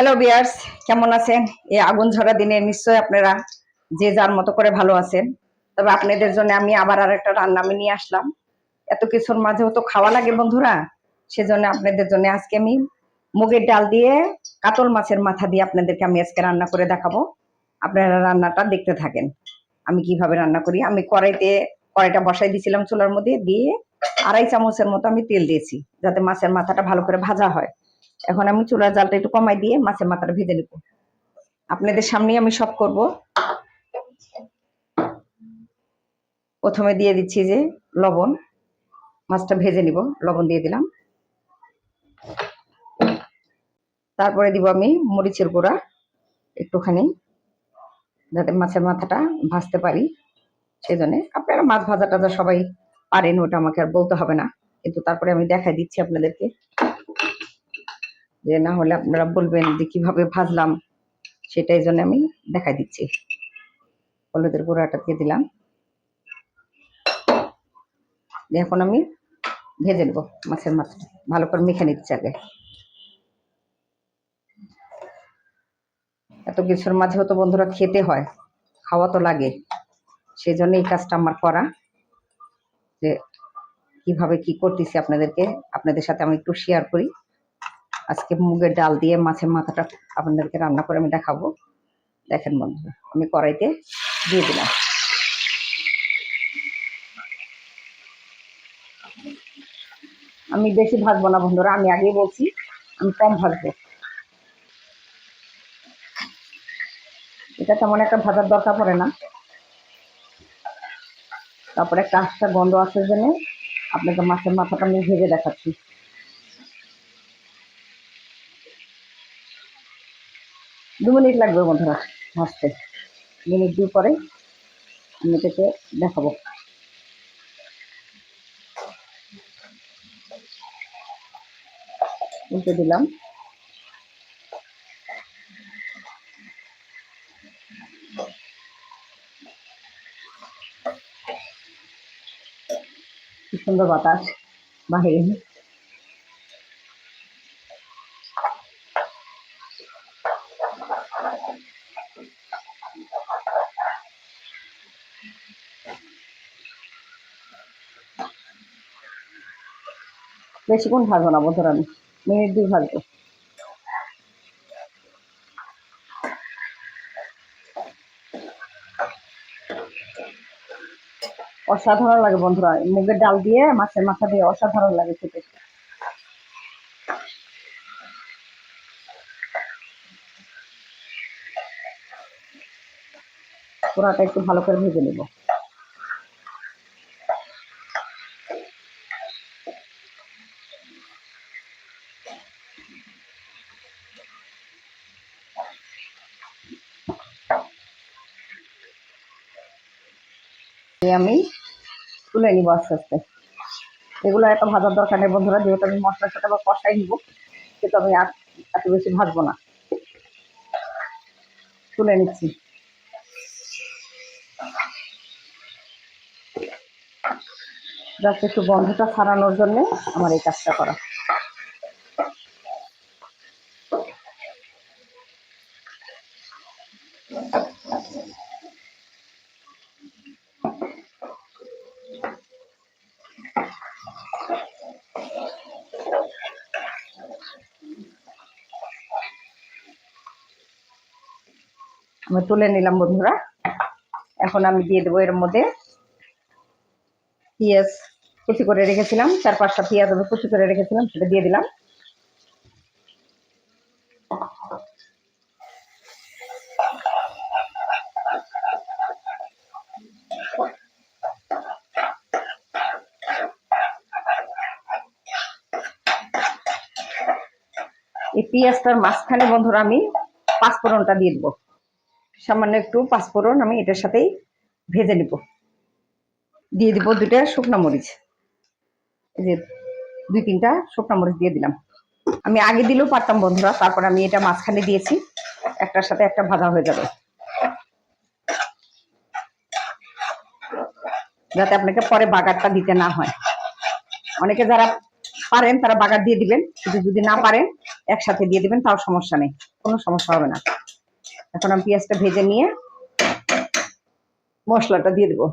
Hello বিয়ার্স, কেমন আছেন? এই আগুন ঝরা দিনে নিশ্চয় আপনারা যে যার মতো করে ভালো আছেন। তবে আপনাদের জন্য আমি আবার আরেকটা রান্না আমি নিয়ে আসলাম। এত কিছুর মাঝেও তো খাওয়া লাগে বন্ধুরা, সেজন্য আপনাদের জন্য আজকে আমি মুগের ডাল দিয়ে কাতল মাছের মাথা দিয়ে আপনাদেরকে আমি আজকে রান্না করে দেখাবো। আপনারা রান্নাটা দেখতে থাকেন আমি কিভাবে রান্না করি। আমি কড়াইটা বসাই দিয়েছিলাম চুলার মধ্যে, দিয়ে 2.5 চামচের মতো আমি তেল দিয়েছি যাতে মাছের মাথাটা ভালো করে ভাজা হয়। এখন আমি চুলার জালটা একটু কমাই দিয়ে মাছের মাথাটা ভেজে নেব। আপনাদের সামনেই আমি সব করব। প্রথমে দিয়ে দিচ্ছি যে লবণ, মাছটা ভেজে নিব, লবণ দিয়ে দিলাম। তারপরে দিব আমি মরিচের গুঁড়া একটুখানি, যাতে মাছের মাথাটা ভাজতে পারি। সেজন্য আপনারা মাছ ভাজা টাজা সবাই পারেন, ওটা আমাকে আর বলতে হবে না, কিন্তু তারপরে আমি দেখাই দিচ্ছি আপনাদেরকে, যে না হলে আপনারা বলবেন যে কিভাবে ভাজলাম, সেটাই জন্য আমি দেখাই দিচ্ছি। হলুদের গুঁড়াটা দিয়ে দিলাম, এখন আমি ভেজে নেব মাছের মাথাটা, ভালো করে মেখে নিচ্ছি আগে। এত কিছুর মাঝেও তো বন্ধুরা খেতে হয়, খাওয়া তো লাগে, সেই জন্য এই কাজটা আমার করা, যে কিভাবে কি করতেছি আপনাদের সাথে আমি একটু শেয়ার করি। আজকে মুগের ডাল দিয়ে মাছের মাথাটা আপনাদেরকে রান্না করে আমি দেখাবো। দেখেন বন্ধুরা, আমি কড়াইতে দিয়ে দিলাম। আমি বেশি ভাজবো না বন্ধুরা, আমি আগেই বলছি আমি কম ভাজবো। এটা তেমন একটা ভাজার দরকার পড়ে না। তারপরে কাঁচটা গন্ধ আসার জন্য আপনাকে মাছের মাথাটা আমি ভেজে দেখাচ্ছি। 2 মিনিট লাগবে বন্ধুরা ভাজতে। মিনিট 2 পরে আমি এটাকে দেখাবো। উল্টে দিলাম। কি সুন্দর বাতাস বাহিরে। বেশিক্ষণ ভাজবো না বন্ধুরা, আমি মিনিট 2 ভাজবো। অসাধারণ লাগে বন্ধুরা, মুগের ডাল দিয়ে মাছের মাথা দিয়ে অসাধারণ লাগে খেতে। পোড়াটা একটু ভালো করে ভেজে নেব। আমি তুলে নিব আস্তে আস্তে। এগুলো এত ভাজার দরকার নেই বন্ধুরা, যেহেতু আমি মশলার সাথে আবার কষাই নিব, সেটা আমি আর এত বেশি ভাজবো না। তুলে নিচ্ছি। জাস্ট একটু গন্ধটা ছাড়ানোর জন্য আমার এই কাজটা করা। আমি তুলে নিলাম বন্ধুরা। এখন আমি দিয়ে দেবো এর মধ্যে পেঁয়াজ কুচি করে রেখেছিলাম, 4-5টা পেঁয়াজ আমি কুচি করে রেখেছিলাম, সেটা দিয়ে দিলাম। এই পেঁয়াজটার মাঝখানে বন্ধুরা আমি পাঁচফোড়নটা দিয়ে দেবো। সামান্য একটু পাঁচফোড়ন আমি এটার সাথেই ভেজে নিব। দিয়ে দিব 2টা শুকনো মরিচ, এই যে 2-3টা শুকনো মরিচ দিয়ে দিলাম। আমি আগে দিলেও পারতাম বন্ধুরা, তারপর আমি এটা মাঝখানে দিয়েছি, একটার সাথে একটা ভাজা হয়ে যাবে, যাতে আপনাকে পরে বাগারটা দিতে না হয়। অনেকে যারা পারেন তারা বাগার দিয়ে দিবেন, কিন্তু যদি না পারেন একসাথে দিয়ে দিবেন, তাও সমস্যা নেই, কোনো সমস্যা হবে না। এখন আমি পেঁয়াজটা ভেজে নিয়ে মশলাটা দিয়ে দেবো।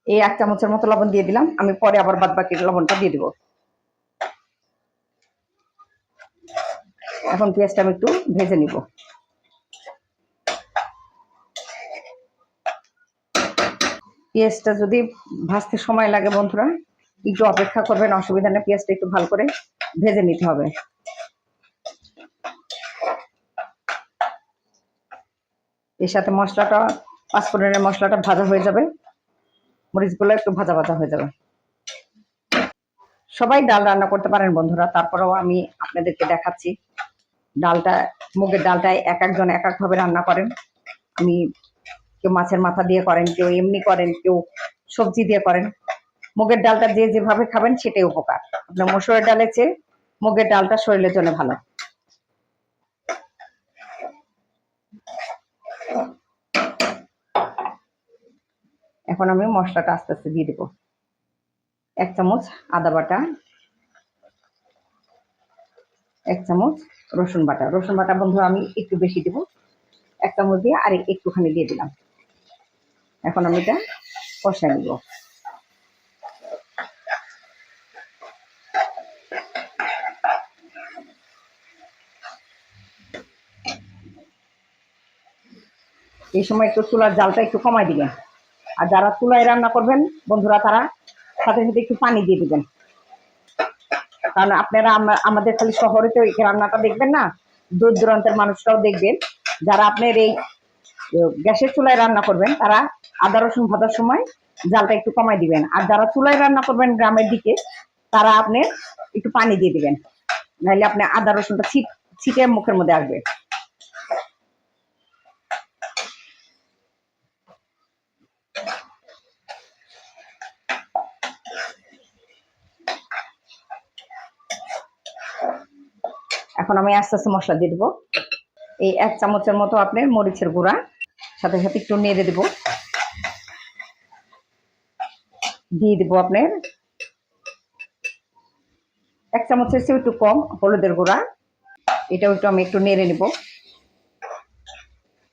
এই 1 চামচের মতো লবণ দিয়ে দিলাম, আমি পরে আবার বাদ বাকি লবণটা দিয়ে দিব। এখন পেঁয়াজটা আমি একটু ভেজে নিব। পেঁয়াজটা যদি ভাজতে সময় লাগে বন্ধুরা, একটু অপেক্ষা করবেন, অসুবিধা নেই, পেঁয়াজটা একটু ভালো করে ভেজে নিতে হবে। এর সাথে মশলাটা, পাঁচফোড়নের মশলাটা ভাজা হয়ে যাবে, মরিচগুলো একটু ভাজা ভাজা হয়ে যাবে। সবাই ডাল রান্না করতে পারেন বন্ধুরা, তারপরেও আমি আপনাদেরকে দেখাচ্ছি। ডালটা, মুগের ডালটা এক একজন এক একভাবে রান্না করেন। আমি, কেউ মাছের মাথা দিয়ে করেন, কেউ এমনি করেন, কেউ সবজি দিয়ে করেন। মুগের ডালটা যে যেভাবে খাবেন সেটাই উপকার। আপনার মসুরের ডালের চেয়ে মুগের ডালটা শরীরের জন্য ভালো। এখন আমি মশলাটা আস্তে আস্তে দিয়ে দেবো। 1 চামচ আদা বাটা, 1 চামচ রসুন বাটা। রসুন বাটা বন্ধু আমি একটু বেশি দেবো, 1 চামচ দিয়ে আর একটুখানি দিয়ে দিলাম। এখন আমি এটা কষা নিব। এই সময় একটু চুলার জালটা একটু কমাই দিবেন। আর যারা চুলায় রান্না করবেন বন্ধুরা, তারা সাথে সাথে একটু পানি দিয়ে দিবেন। কারণ আপনারা, আমাদের খালি শহরে তো এই রান্নাটা দেখবেন না, দূর দূরান্তের মানুষরাও দেখবেন। যারা আপনার এই গ্যাসের চুলায় রান্না করবেন, তারা আদা রসুন ভাজার সময় জালটা একটু কমাই দিবেন। আর যারা চুলায় রান্না করবেন গ্রামের দিকে, তারা আপনি একটু পানি দিয়ে দিবেন, নাহলে আপনি আদা রসুনটা ছিটে মুখের মধ্যে আসবে। এখন আমি আস্তে আস্তে মশলা দিয়ে দেবো। এই 1 চামচের মতো আপনার মরিচের গুঁড়া, সাথে সাথে একটু নেড়ে দেবো। দিয়ে দেবো আপনার 1 চামচের চেয়ে একটু কম হলুদের গুঁড়া। এটাও একটু আমি একটু নেড়ে নেব,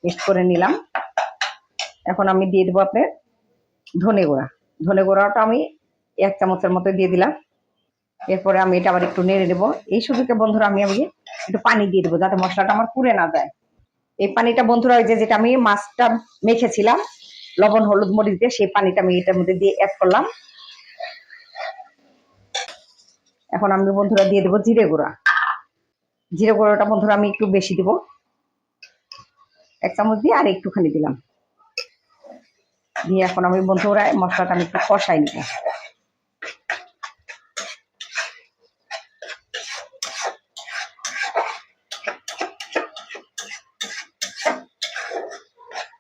মিক্স করে নিলাম। এখন আমি দিয়ে দেবো আপনার ধনে গুঁড়া। ধনে গুঁড়াটা আমি 1 চামচের মতো দিয়ে দিলাম। এরপরে আমি এটা আবার একটু নেড়ে নেবো। এই সুযোগে বন্ধুরা আমি একটু পানি দিয়ে দেবো, যাতে মশলাটা আমার পুড়ে না যায়। এই পানিটা বন্ধুরা, ওই যেটা আমি মাছটা মেখেছিলাম লবণ হলুদ মরিচ দিয়ে, সেই পানিটা আমি এটার মধ্যে দিয়ে অ্যাড করলাম। এখন আমি বন্ধুরা দিয়ে দেবো জিরে গুঁড়া। জিরে গুঁড়োটা বন্ধুরা আমি একটু বেশি দিব, 1 চামচ দিয়ে আর একটুখানি দিলাম। দিয়ে এখন আমি বন্ধুরা মশলাটা আমি একটু কষাই নিব।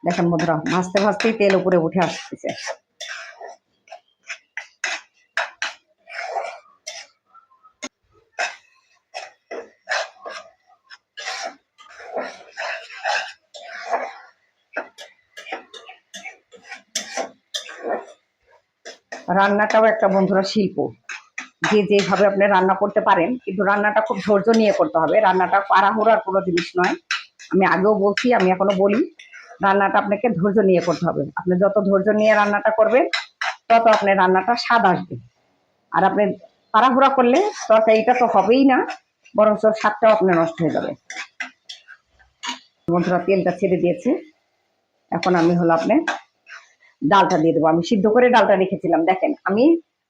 দেখেন বন্ধুরা, ভাজতে ভাজতেই তেল উপরে উঠে আসতেছে। রান্নাটাও একটা বন্ধুরা শিল্প। যে যেভাবে আপনি রান্না করতে পারেন, কিন্তু রান্নাটা খুব ধৈর্য নিয়ে করতে হবে। রান্নাটা তাড়াহুড়ার কোনো জিনিস নয়। আমি আগেও বলছি, আমি এখনো বলি, রান্নাটা আপনাকে ধৈর্য নিয়ে করতে হবে। আপনি যত ধৈর্য নিয়ে রান্নাটা করবেন, তত আপনার রান্নাটা স্বাদ আসবে। আর আপনি তাড়াহুড়া করলে তরকারিটা তো হবেই না, বরং স্বাদটাও আপনার নষ্ট হয়ে যাবে। বন্ধুরা তেলটা ছেড়ে দিয়েছে। এখন আমি হলো আপনি ডালটা দিয়ে দেবো। আমি সিদ্ধ করে ডালটা রেখেছিলাম, দেখেন আমি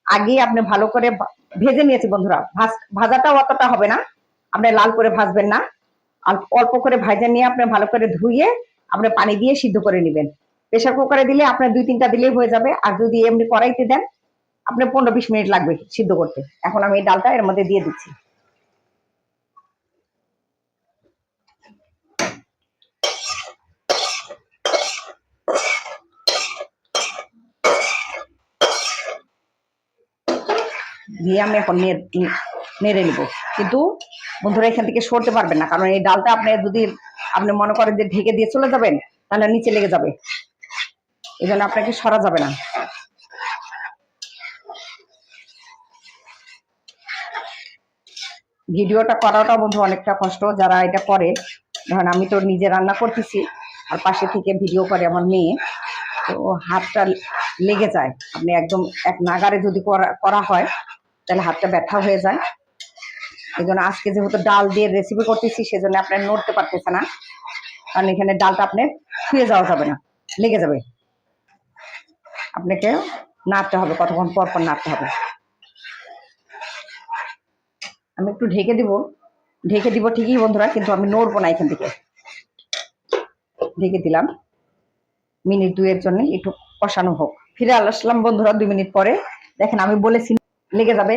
আগে আপনি ভালো করে ভেজে নিয়েছি বন্ধুরা। ভাজাটাও অতটা হবে না, আপনি লাল করে ভাজবেন না, অল্প করে ভাজা নিয়ে আপনি ভালো করে ধুয়ে আপনি পানি দিয়ে সিদ্ধ করে নেবেন। প্রেশার কুকারে দিলে আপনার 2-3টা দিলেই হয়ে যাবে। আর যদি এমনি কড়াইতে দেন, আপনার 15-20 মিনিট লাগবে সিদ্ধ করতে। এখন আমি এই ডালটা এর মধ্যে দিয়ে দিচ্ছি। দিয়ে আমি এখন নেড়ে নিব। কিন্তু বন্ধুরা এখান থেকে সরতে পারবেন না, কারণ এই ডালটা আপনি যদি আপনি মনে করেন যে ঢেকে দিয়ে চলে যাবেন, তাহলে নিচে লেগে যাবে। এই জন্য আপনাকে সরা যাবে না। ভিডিওটা করাটা বন্ধু অনেকটা কষ্ট, যারা এটা করে। ধরেন আমি তো নিজে রান্না করতেছি, আর পাশে থেকে ভিডিও করে আমার মেয়ে, তো হাতটা লেগে যায়। আপনি একদম এক নাগারে যদি করা হয় তাহলে হাতটা ব্যথা হয়ে যায়। এই জন্য আজকে যেহেতু ডাল দিয়ে রেসিপি করতেছি, সেজন্য আপনার নড়তে পারতেছে না, কারণ এখানে ডালটা আপনার ছুঁয়ে যাওয়া যাবে না, লেগে যাবে। আপনাকে নাড়তে হবে, কতক্ষণ পর পর নাড়তে হবে। আমি একটু ঢেকে দিব ঠিকই বন্ধুরা, কিন্তু আমি নড়বো না এখান থেকে। ঢেকে দিলাম মিনিট 2 এর জন্য, একটু কষানো হোক। ফিরে আসলাম বন্ধুরা 2 মিনিট পরে। দেখেন আমি বলেছি লেগে যাবে,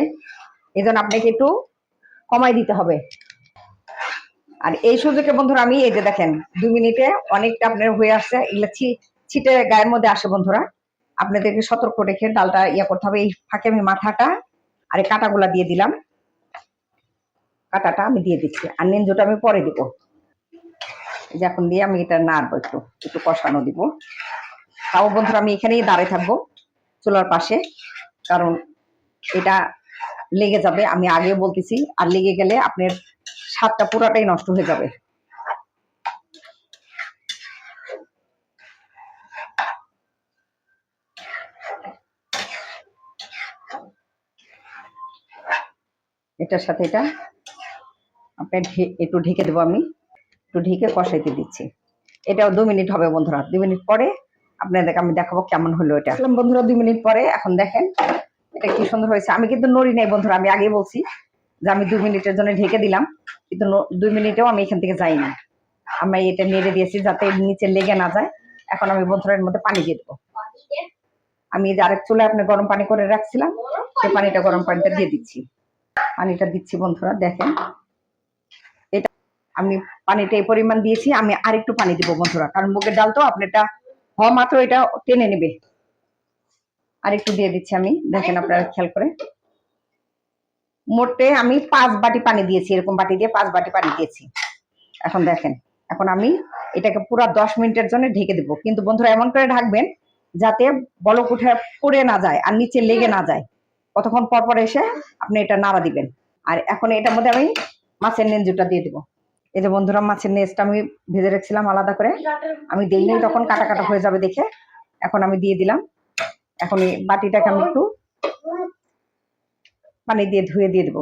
এই জন্য আপনাকে একটু কমাই দিতে হবে। আর এই সুযোগে বন্ধুরা আমি এই যে দেখেন 2 মিনিটে অনেকটা আপনার হয়ে আসছে। এগুলো ছিটে গায়ের মধ্যে আসে বন্ধুরা, আপনাদেরকে সতর্ক রেখে ডালটা ইয়া করতে হবে। এই ফাঁকে আমি মাথাটা আর এই কাঁটাগুলা দিয়ে দিলাম, কাঁটাটা আমি দিয়ে দিচ্ছি, আর নেঞ্জোটা আমি পরে দিব। এই যে এখন দিয়ে আমি এটা নাড়বো, একটু একটু কষানো দিব। তাও বন্ধুরা আমি এখানেই দাঁড়িয়ে থাকবো চুলার পাশে, কারণ এটা লেগে যাবে, আমি আগে বলতেছি। আর লেগে গেলে আপনার স্বাদটা পুরাটাই নষ্ট হয়ে যাবে। এটার সাথে এটা আপনার একটু ঢেকে দেবো, আমি একটু ঢেকে কষাইতে দিচ্ছি। এটাও 2 মিনিট হবে বন্ধুরা। 2 মিনিট পরে আপনাদেরকে আমি দেখাবো কেমন হলো এটা। বন্ধুরা 2 মিনিট পরে এখন দেখেন এটা কি সুন্দর হয়েছে। আমি কিন্তু নড়ি নাই বন্ধুরা, আমি আগেই বলছি যে আমি 2 মিনিটের জন্য ঢেকে দিলাম, কিন্তু 2 মিনিটেও আমি এখান থেকে যাইনি। আমি এটা নেড়ে দিয়েছি যাতে নিচে লেগে না যায়। এখন আমি বন্ধুরা এর মধ্যে পানি দিয়ে দেবো। আমি যে আরেক চুলায় আপনি গরম পানি করে রাখছিলাম, সেই পানিটা গরম পানিটা দিয়ে দিচ্ছি। পানিটা দিচ্ছি বন্ধুরা, দেখেন এটা আমি পানিটা এই পরিমাণ দিয়েছি। আমি আরেকটু পানি দিব বন্ধুরা, কারণ মুগের ডাল তো আপনারটা হওয়া মাত্র এটা টেনে নেবে। আরেকটু দিয়ে দিচ্ছি আমি, দেখেন আপনারা খেয়াল করে। মোটে আমি 5 বাটি পানি দিয়েছি, এরকম বাটি দিয়ে 5 বাটি পানি দিয়েছি। এখন দেখেন, এখন আমি এটাকে পুরো 10 মিনিটের জন্য ঢেকে দেবো। কিন্তু বন্ধুরা এমন করে ঢাকবেন যাতে বলক উঠে পড়ে না যায় আর নিচে লেগে না যায়। কতক্ষণ পর পর এসে আপনি এটা নাড়া দিবেন। আর এখন এটার মধ্যে আমি মাছের নেঞ্জুটা দিয়ে দেবো। এই যে বন্ধুরা মাছের নেজটা আমি ভেজে রেখেছিলাম আলাদা করে, আমি দিইনি তখন কাটা কাটা হয়ে যাবে দেখে, এখন আমি দিয়ে দিলাম। এখন এই বাটিটাকে আমি একটু পানি দিয়ে ধুয়ে দিয়ে দেবো,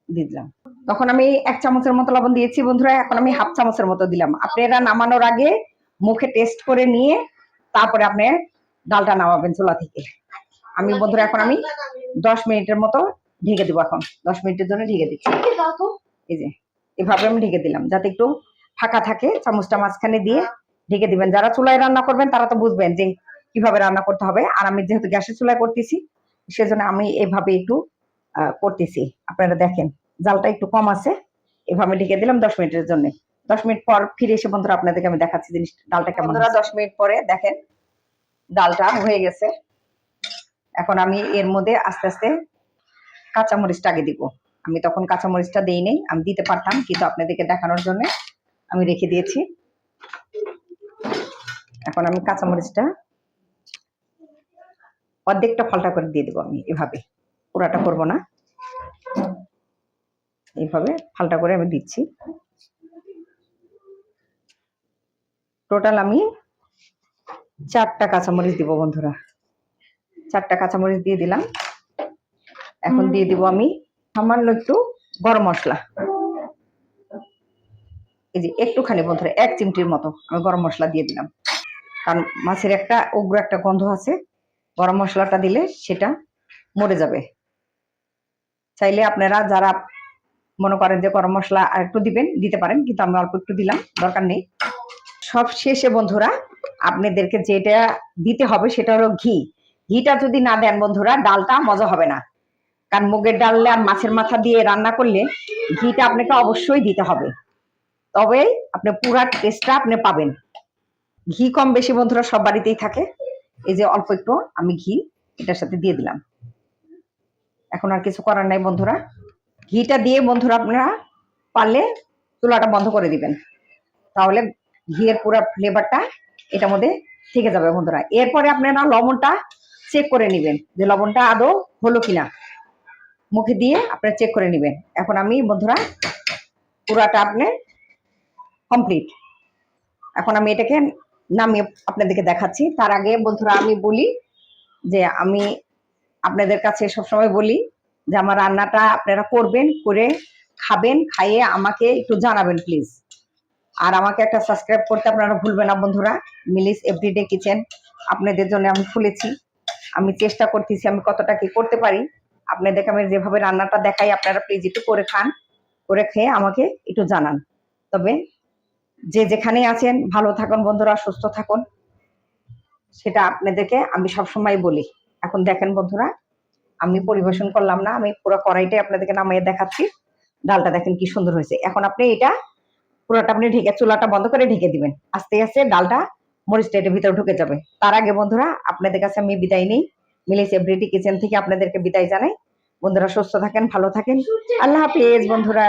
দিয়ে দিলাম। তখন আমি 1 চামচের মতো লবণ দিয়েছি বন্ধুরা, এখন আমি 1/2 চামচের মতো দিলাম। আপনারা নামানোর আগে মুখে টেস্ট করে নিয়ে তারপরে আপনি ডালটা নামাবেন চুলা থেকে। আমি বন্ধুরা এখন আমি 10 মিনিটের মতো ঢেকে দেবো। এখন 10 মিনিটের জন্য ঢেকে দিচ্ছি। এই যে এভাবে আমি ঢেকে দিলাম যাতে একটু ফাঁকা থাকে, চামচটা মাঝখানে দিয়ে ঢেকে দিবেন। যারা চুলায় রান্না করবেন তারা তো বুঝবেন যে কিভাবে রান্না করতে হবে। আর আমি যেহেতু গ্যাসের চুলায় করতেছি, সেজন্য আমি এভাবে একটু করতেছি। আপনারা দেখেন জালটা একটু কম আছে, এভাবে ঢেকে দিলাম 10 মিনিটের জন্য। 10 মিনিট পর ফিরে এসে বন্ধুরা আপনাদেরকে আমি দেখাচ্ছি জিনিস ডালটা কেমন। বন্ধুরা 10 মিনিট পরে দেখেন ডালটা হয়ে গেছে। এখন আমি এর মধ্যে আস্তে আস্তে কাঁচামরিচটা আগে দিব। আমি তখন কাঁচামরিচটা দেই নাই, আমি দিতে পারতাম কিন্তু আপনাদেরকে দেখানোর জন্য আমি রেখে দিয়েছি। এখন আমি কাঁচামরিচটা অর্ধেকটা ফালটা করে দিয়ে দেবো। আমি এভাবে পুরাটা করব না, এইভাবে ফালটা করে আমি দিচ্ছি। টোটাল আমি 4টা কাঁচামরিচ দিব বন্ধুরা, 4টা কাঁচামরিচ দিয়ে দিলাম। এখন দিয়ে দিব আমি সামান্য একটু গরম মশলা। এই যে একটুখানি বন্ধুরা 1 চিমটির মতো আমি গরম মশলা দিয়ে দিলাম, কারণ মাছের একটা উগ্র একটা গন্ধ আছে, গরম মশলাটা দিলে সেটা মরে যাবে। চাইলে আপনারা যারা মনে করেন যে গরম মশলা আর একটু দিবেন দিতে পারেন, কিন্তু আমি অল্প একটু দিলাম, দরকার নেই। সব শেষে বন্ধুরা আপনাদেরকে যেটা দিতে হবে সেটা হলো ঘি। ঘিটা যদি না দেন বন্ধুরা ডালটা মজা হবে না, কারণ মুগের ডাল আর মাছের মাথা দিয়ে রান্না করলে ঘিটা আপনাকে অবশ্যই দিতে হবে, তবেই আপনি পুরা টেস্টটা আপনি পাবেন। ঘি কম বেশি বন্ধুরা সব বাড়িতেই থাকে। এই যে অল্প একটু আমি ঘি এটার সাথে দিয়ে দিলাম। এখন আর কিছু করার নাই বন্ধুরা, ঘিটা দিয়ে বন্ধুরা আপনারা পারলে চুলাটা বন্ধ করে দিবেন, তাহলে ঘিয়ের পুরো ফ্লেভারটা এটার মধ্যে থেকে যাবে বন্ধুরা। এরপরে আপনারা লবণটা চেক করে নেবেন যে লবণটা আদৌ হলো কিনা। মুখে দিয়ে আপনারা চেক করে নেবেন। এখন আমি বন্ধুরা পুরাটা আপনি কমপ্লিট। এখন আমি এটাকে নামিয়ে আপনাদেরকে দেখাচ্ছি। তার আগে বন্ধুরা আমি বলি যে আমি আপনাদের কাছে সবসময় বলি যে আমার রান্নাটা আপনারা করবেন, করে খাবেন, খাইয়ে আমাকে একটু জানাবেন প্লিজ। আর আমাকে একটা সাবস্ক্রাইব করতে আপনারা ভুলবেন না বন্ধুরা। মিলিস এভরিডে কিচেন আপনাদের জন্য আমি খুলেছি। আমি চেষ্টা করতেছি আমি কতটা কি করতে পারি। আপনাদেরকে আমি যেভাবে রান্নাটা দেখাই আপনারা প্লিজ একটু করে খান, করে খেয়ে আমাকে একটু জানান। তবে যে যেখানেই আছেন ভালো থাকুন বন্ধুরা, সুস্থ থাকুন, সেটা আপনাদেরকে আমি সবসময় বলি। এখন দেখেন বন্ধুরা, আমি পরিবেশন করলাম না, আমি পুরো কড়াইটাই আপনাদেরকে নামিয়ে দেখাচ্ছি। ডালটা দেখেন কি সুন্দর হয়েছে। এখন আপনি এটা পুরোটা আপনি ঢেকে, চুলাটা বন্ধ করে ঢেকে দিবেন। আস্তে আস্তে ডালটা মরিচটা এটার ভিতরে ঢুকে যাবে। তার আগে বন্ধুরা আপনাদের কাছে আমি বিদায় নিই। মিলিস এভরিডে কিচেন থেকে আপনাদেরকে বিদায় জানাই। বন্ধুরা সুস্থ থাকেন, ভালো থাকেন। আল্লাহ হাফেজ বন্ধুরা।